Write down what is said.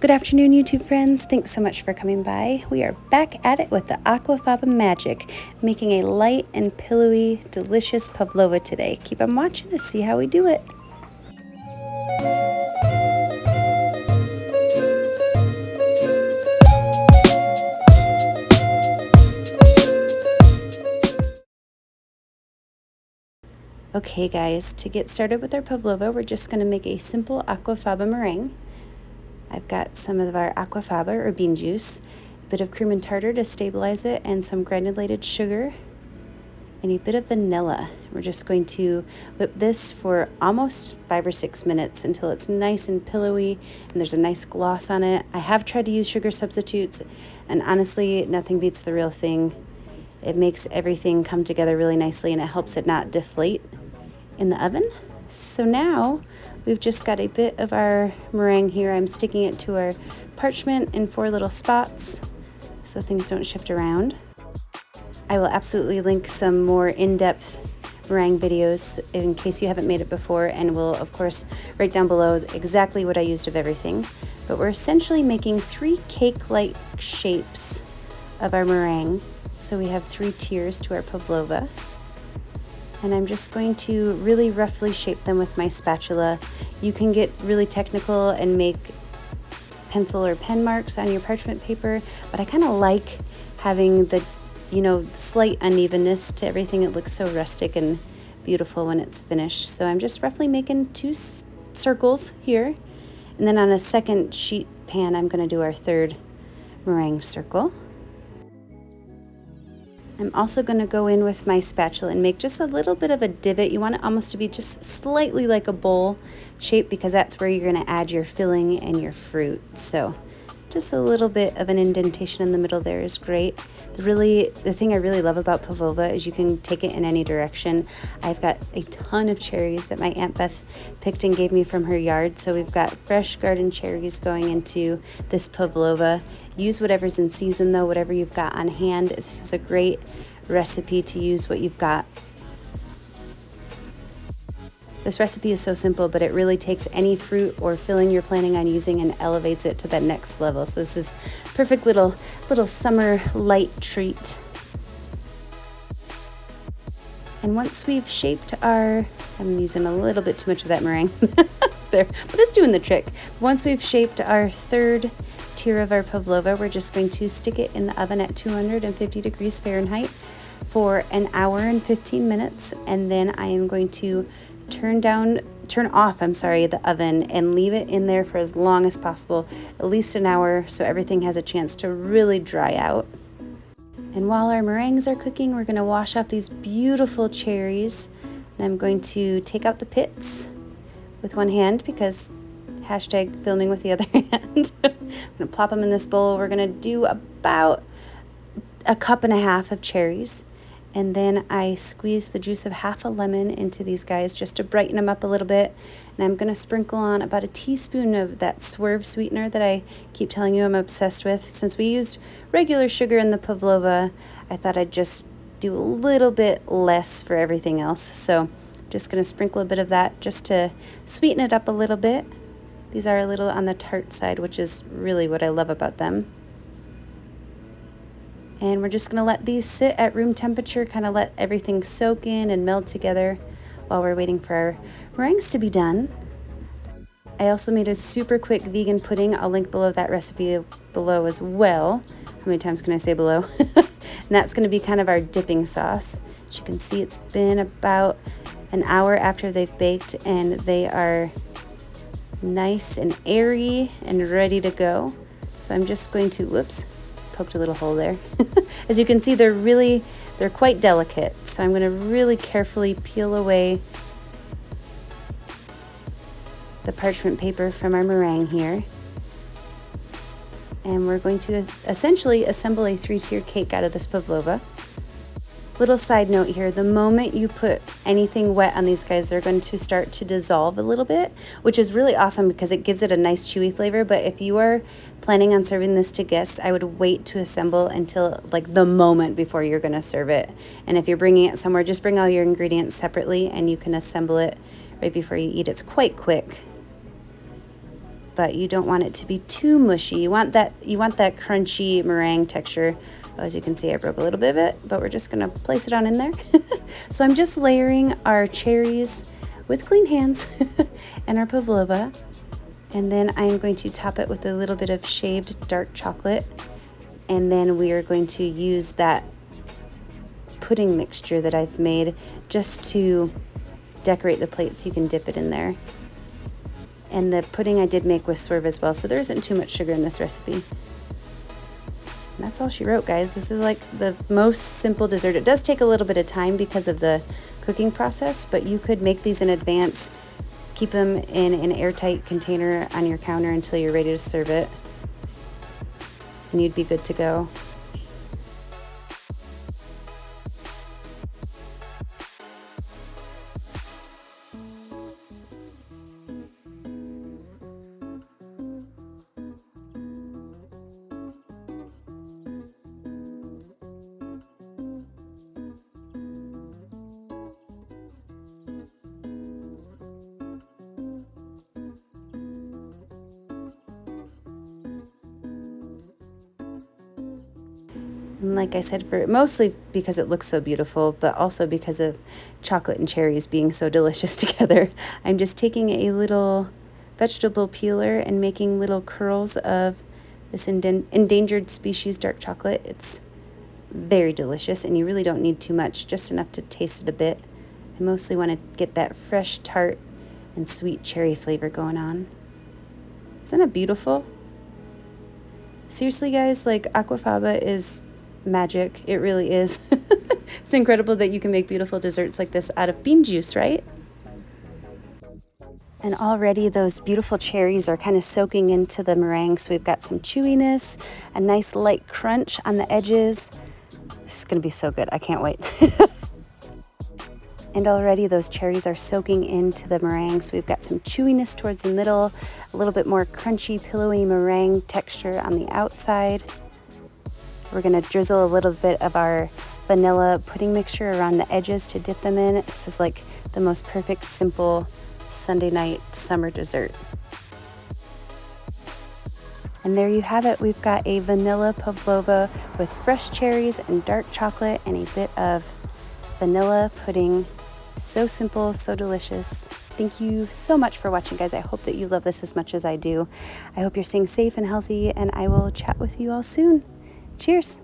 Good afternoon, YouTube friends. Thanks so much for coming by. We are back at it with the Aquafaba magic, making a light and pillowy, delicious pavlova today. Keep on watching to see how we do it. Okay guys, to get started with our pavlova, we're just going to make a simple aquafaba meringue. I've got some of our aquafaba or bean juice, a bit of cream and tartar to stabilize it, and some granulated sugar, and a bit of vanilla. We're just going to whip this for almost 5 or 6 minutes until it's nice and pillowy and there's a nice gloss on it. I have tried to use sugar substitutes, and honestly, nothing beats the real thing. It makes everything come together really nicely, and it helps it not deflate in the oven. So now we've just got a bit of our meringue here. I'm sticking it to our parchment in 4 little spots so things don't shift around. I will absolutely link some more in-depth meringue videos in case you haven't made it before, and will of course write down below exactly what I used of everything. But we're essentially making 3 cake-like shapes of our meringue. So we have 3 tiers to our pavlova. And I'm just going to really roughly shape them with my spatula. You can get really technical and make pencil or pen marks on your parchment paper, but I kind of like having the, slight unevenness to everything. It looks so rustic and beautiful when it's finished. So I'm just roughly making 2 circles here. And then on a second sheet pan, I'm going to do our 3rd meringue circle. I'm also going to go in with my spatula and make just a little bit of a divot. You want it almost to be just slightly like a bowl shape, because that's where you're going to add your filling and your fruit. So just a little bit of an indentation in the middle there is great. The thing I really love about pavlova is you can take it in any direction. I've got a ton of cherries that my Aunt Beth picked and gave me from her yard. So we've got fresh garden cherries going into this pavlova. Use whatever's in season though, whatever you've got on hand. This is a great recipe to use what you've got. This recipe is so simple, but it really takes any fruit or filling you're planning on using and elevates it to that next level. So this is perfect little summer light treat. And once we've shaped I'm using a little bit too much of that meringue there, but it's doing the trick. Once we've shaped our 3rd tier of our pavlova, we're just going to stick it in the oven at 250 degrees Fahrenheit for an hour and 15 minutes. And then I am going to turn off the oven and leave it in there for as long as possible, at least an hour, so everything has a chance to really dry out. And while our meringues are cooking, we're going to wash off these beautiful cherries. And I'm going to take out the pits with one hand, because hashtag filming with the other hand. I'm going to plop them in this bowl. We're going to do about a 1.5 cups of cherries. And then I squeeze the juice of half a lemon into these guys just to brighten them up a little bit. And I'm going to sprinkle on about a teaspoon of that Swerve sweetener that I keep telling you I'm obsessed with. Since we used regular sugar in the pavlova, I thought I'd just do a little bit less for everything else. So I'm just going to sprinkle a bit of that just to sweeten it up a little bit. These are a little on the tart side, which is really what I love about them. And we're just going to let these sit at room temperature, kind of let everything soak in and meld together while we're waiting for our meringues to be done. I also made a super quick vegan pudding. I'll link below that recipe below as well. How many times can I say below? And that's going to be kind of our dipping sauce. As you can see, it's been about an hour after they've baked, and they are nice and airy and ready to go. So I'm just going to, whoops, poked a little hole there. As you can see, they're quite delicate. So I'm going to really carefully peel away the parchment paper from our meringue here. And we're going to essentially assemble a 3-tier cake out of this pavlova. Little side note here, the moment you put anything wet on these guys, they're going to start to dissolve a little bit, which is really awesome because it gives it a nice chewy flavor. But if you are planning on serving this to guests, I would wait to assemble until like the moment before you're going to serve it. And if you're bringing it somewhere, just bring all your ingredients separately and you can assemble it right before you eat. It's quite quick. but you don't want it to be too mushy. You want that crunchy meringue texture. As you can see, I broke a little bit of it, but we're just gonna place it on in there. So I'm just layering our cherries with clean hands and our pavlova. And then I'm going to top it with a little bit of shaved dark chocolate. And then we are going to use that pudding mixture that I've made just to decorate the plate so you can dip it in there. And the pudding I did make with swerve as well, so there isn't too much sugar in this recipe. And that's all she wrote, guys. This is like the most simple dessert. It does take a little bit of time because of the cooking process, but you could make these in advance, keep them in an airtight container on your counter until you're ready to serve it, and you'd be good to go. And like I said, mostly because it looks so beautiful, but also because of chocolate and cherries being so delicious together, I'm just taking a little vegetable peeler and making little curls of this endangered species dark chocolate. It's very delicious, and you really don't need too much, just enough to taste it a bit. I mostly want to get that fresh tart and sweet cherry flavor going on. Isn't that beautiful? Seriously, guys, like, Aquafaba is magic. It really is. It's incredible that you can make beautiful desserts like this out of bean juice, right? And already those beautiful cherries are kind of soaking into the meringue, so we've got some chewiness, a nice light crunch on the edges. This is going to be so good. I can't wait. And already those cherries are soaking into the meringue, so we've got some chewiness towards the middle, a little bit more crunchy, pillowy meringue texture on the outside. We're going to drizzle a little bit of our vanilla pudding mixture around the edges to dip them in. This is like the most perfect, simple Sunday night summer dessert. And there you have it. We've got a vanilla pavlova with fresh cherries and dark chocolate and a bit of vanilla pudding. So simple, so delicious. Thank you so much for watching, guys. I hope that you love this as much as I do. I hope you're staying safe and healthy, and I will chat with you all soon. Cheers.